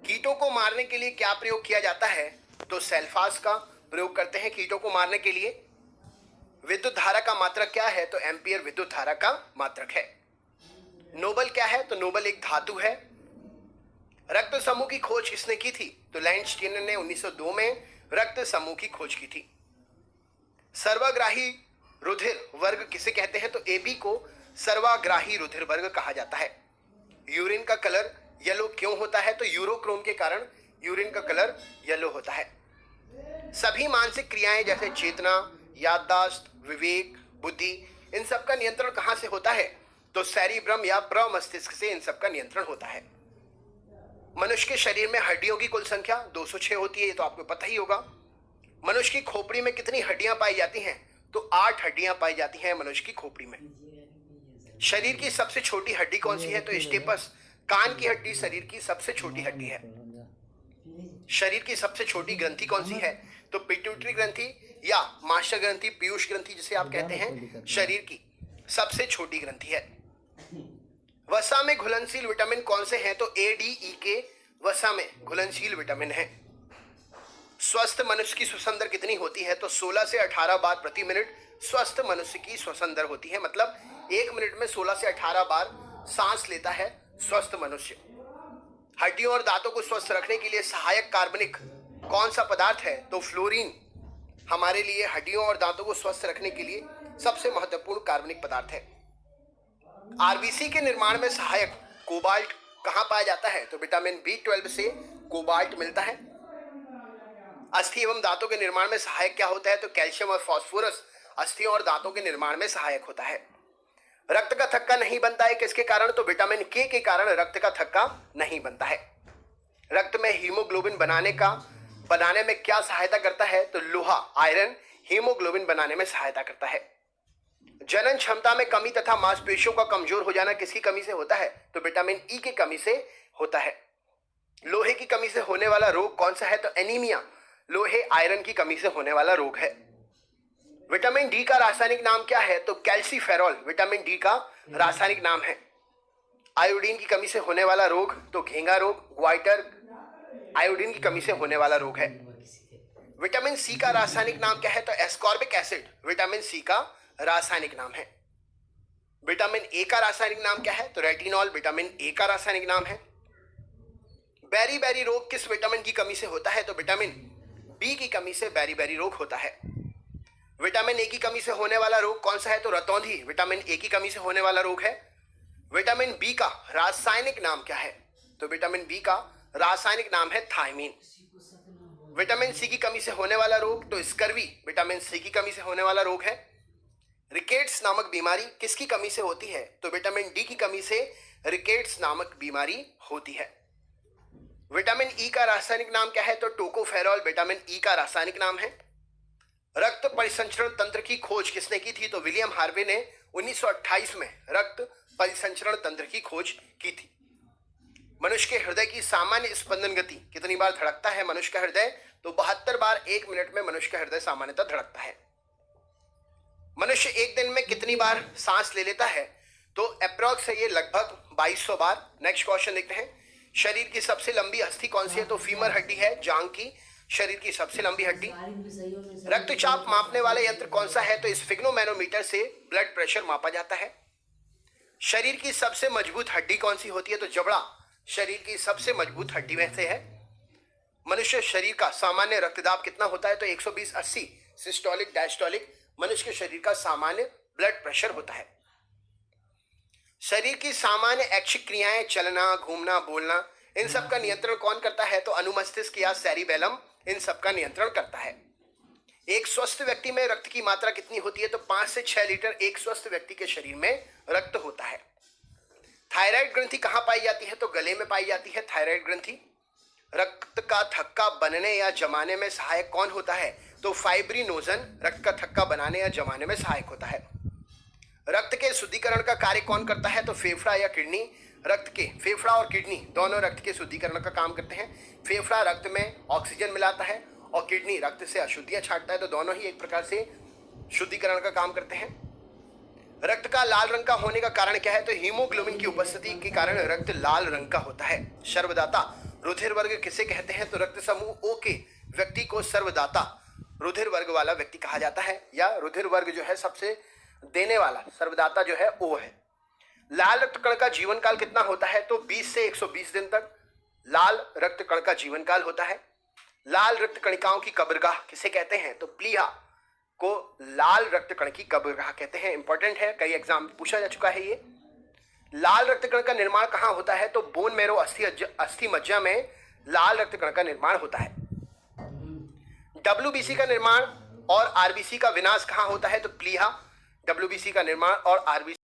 कीटों को मारने के लिए क्या प्रयोग किया जाता है? तो सेल्फास का प्रयोग करते हैं कीटों को मारने के लिए। विद्युत धारा का मात्रक क्या है? तो एम्पियर विद्युत धारा का मात्रक है। नोबल क्या है? तो नोबल एक धातु है। रक्त समूह की खोज किसने की थी? तो लैंडस्टीनर ने 1902 में रक्त समूह की खोज की थी। सर्वग्राही रुधिर वर्ग किसे कहते हैं? तो एबी को सर्वग्राही रुधिर वर्ग कहा जाता है। यूरिन का कलर येलो क्यों होता है? तो यूरोक्रोम के कारण यूरिन का कलर येलो होता है। सभी मानसिक क्रियाएं जैसे चेतना, याददाश्त, विवेक, बुद्धि, इन सब का नियंत्रण कहां से होता है? तो सेरिब्रम या प्रमस्तिष्क से इन सब का नियंत्रण होता है। मनुष्य के शरीर में हड्डियों की कुल संख्या 206 होती है, ये तो आपको पता ही होगा। मनुष्य की खोपड़ी में कितनी हड्डियां पाई जाती हैं? तो 8 हड्डियां पाई जाती हैं मनुष्य की खोपड़ी में। शरीर की सबसे छोटी हड्डी कौन सी है? तो स्टेपस, कान की हड्डी शरीर की सबसे छोटी हड्डी है। शरीर की सबसे छोटी ग्रंथि कौन सी है? तो पिट्यूटरी ग्रंथि या मास्टर ग्रंथि, पीयूष ग्रंथि जिसे आप कहते हैं, शरीर की सबसे छोटी ग्रंथि है। वसा में घुलनशील विटामिन कौन से हैं? तो ए, डी, ई के वसा में घुलनशील विटामिन है। स्वस्थ मनुष्य की श्वसन दर कितनी होती है? तो 16 से 18 बार प्रति मिनट स्वस्थ मनुष्य की श्वसन दर होती है। मतलब 1 मिनट में 16 से 18 बार सांस लेता है स्वस्थ मनुष्य। हड्डियों और दांतों को स्वस्थ रखने के लिए सहायक कार्बनिक कौन सा पदार्थ है? तो फ्लोरीन हमारे लिए हड्डियों और दांतों को स्वस्थ रखने के लिए सबसे महत्वपूर्ण कार्बनिक पदार्थ है। आरबीसी के निर्माण में सहायक कोबाल्ट कहां पाया जाता है? तो विटामिन B12 से कोबाल्ट मिलता है। अस्थि एवं दांतों के निर्माण में सहायक क्या होता है? तो कैल्शियम और फास्फोरस अस्थियों और दांतों के निर्माण में सहायक होता है। रक्त का थक्का नहीं बनता है किसके कारण? तो विटामिन के कारण रक्त का थक्का नहीं बनता है। रक्त में हीमोग्लोबिन बनाने में क्या सहायता करता है? तो लोहा, आयरन हीमोग्लोबिन बनाने में सहायता करता है। जनन क्षमता में कमी तथा मांसपेशियों का कमजोर हो जाना किसकी कमी से होता है? तो विटामिन ई की कमी से होता है। लोहे की कमी से होने वाला रोग कौन सा है? तो एनीमिया, लोहे आयरन की कमी से होने वाला रोग है। विटामिन डी का रासायनिक नाम क्या है? तो कैल्सीफेरॉल विटामिन डी का रासायनिक नाम है। आयोडीन की कमी से होने वाला रोग तो घेंगा रोग, ग्वाइटर आयोडीन की कमी से होने वाला रोग है। विटामिन सी का रासायनिक नाम क्या है? तो एस्कॉर्बिक एसिड विटामिन सी का रासायनिक नाम है। विटामिन ए का रासायनिक नाम क्या है? तो रेटिनॉल विटामिन ए का रासायनिक नाम है। बेरी रोग किस विटामिन की कमी से होता है? तो विटामिन बी की कमी से बेरी रोग होता है। विटामिन ए की कमी से होने वाला रोग कौन सा है? तो रतौंधी विटामिन ए की कमी से होने वाला रोग है। विटामिन बी का रासायनिक नाम क्या है? तो विटामिन बी का रासायनिक नाम है थायमीन। विटामिन सी की कमी से होने वाला रोग तो स्कर्वी विटामिन सी की कमी से होने वाला रोग है। रिकेट्स नामक बीमारी किसकी कमी से होती है? तो विटामिन डी की कमी से रिकेट्स नामक बीमारी होती है। विटामिन ई का रासायनिक नाम क्या है? तो टोकोफेरॉल विटामिन ई का रासायनिक नाम है। रक्त परिसंचरण तंत्र की खोज किसने की थी? तो विलियम हार्वे ने 1928 में रक्त परिसंचरण तंत्र की खोज की थी। मनुष्य के हृदय की सामान्य स्पंदन गति कितनी बार धड़कता है मनुष्य का हृदय? तो 72 बार 1 मिनट में मनुष्य का हृदय सामान्यतः धड़कता है। मनुष्य एक दिन में कितनी बार सांस ले लेता है? तो अप्रोक्स है ये लगभग 2200 बार। नेक्स्ट क्वेश्चन देखते हैं। शरीर की सबसे लंबी अस्थि कौन सी है? तो फीमर हड्डी है, जांग की शरीर की सबसे लंबी हड्डी। रक्तचाप मापने वाले यंत्र कौन सा है? तो स्फिग्नोमैनोमीटर से ब्लड प्रेशर मापा जाता है। शरीर की सबसे मजबूत हड्डी कौन सी होती है? तो जबड़ा शरीर की सबसे मजबूत हड्डी में से है। मनुष्य शरीर का सामान्य रक्तदाब कितना होता है? तो 120/80 सिस्टोलिक डायस्टोलिक मनुष्य के शरीर का सामान्य ब्लड प्रेशर होता है। शरीर की सामान्य ऐच्छिक क्रियाएं, चलना, घूमना, बोलना, इन सब का नियंत्रण कौन करता है? तो अनुमस्तिष्क या सेरिबेलम इन सब का नियंत्रण करता है। एक स्वस्थ व्यक्ति में रक्त की मात्रा कितनी होती है? तो 5 से 6 लीटर एक स्वस्थ व्यक्ति के शरीर में रक्त होता है। थायराइड ग्रंथि कहां पाई जाती है? तो गले में पाई जाती है थायराइड ग्रंथि। रक्त का थक्का बनने या जमाने में सहायक कौन होता है? तो फाइब्रिनोजन रक्त का थक्का बनाने या जमाने में सहायक होता है। रक्त के शुद्धिकरण का कार्य कौन करता है? तो फेफड़ा या किडनी। फेफड़ा और किडनी दोनों रक्त के शुद्धिकरण का काम करते हैं। फेफड़ा रक्त में ऑक्सीजन मिलाता है और किडनी रक्त से अशुद्धियां छांटता है, तो दोनों ही एक प्रकार से शुद्धिकरण का काम करते हैं। रक्त का लाल रंग का होने का कारण क्या है? तो हीमोग्लोबिन की उपस्थिति के कारण रक्त लाल रंग का होता है। सर्वदाता रुधिर वर्ग किसे कहते हैं? तो रक्त समूह ओ के व्यक्ति को सर्वदाता रुधिर वर्ग वाला व्यक्ति कहा जाता है, या रुधिर वर्ग जो है सबसे देने वाला सर्वदाता जो है ओ है। लाल रक्त कण का जीवन काल कितना होता है? तो 20 से 120 दिन तक लाल रक्त कण का जीवन काल होता है। लाल रक्त कणिकाओं की कब्रगाह किसे कहते हैं? तो प्लीहा को लाल रक्त कण की कब्रगाह कहते हैं। इंपॉर्टेंट है, कई एग्जाम पूछा जा चुका है ये। लाल रक्त कण का निर्माण कहां होता है? तो बोन मैरो अस्थि मज्जा में लाल रक्त कण का निर्माण होता है। डब्ल्यूबीसी का निर्माण और आरबीसी का विनाश कहां होता है? तो प्लीहा। डब्ल्यूबीसी का निर्माण और आरबीसी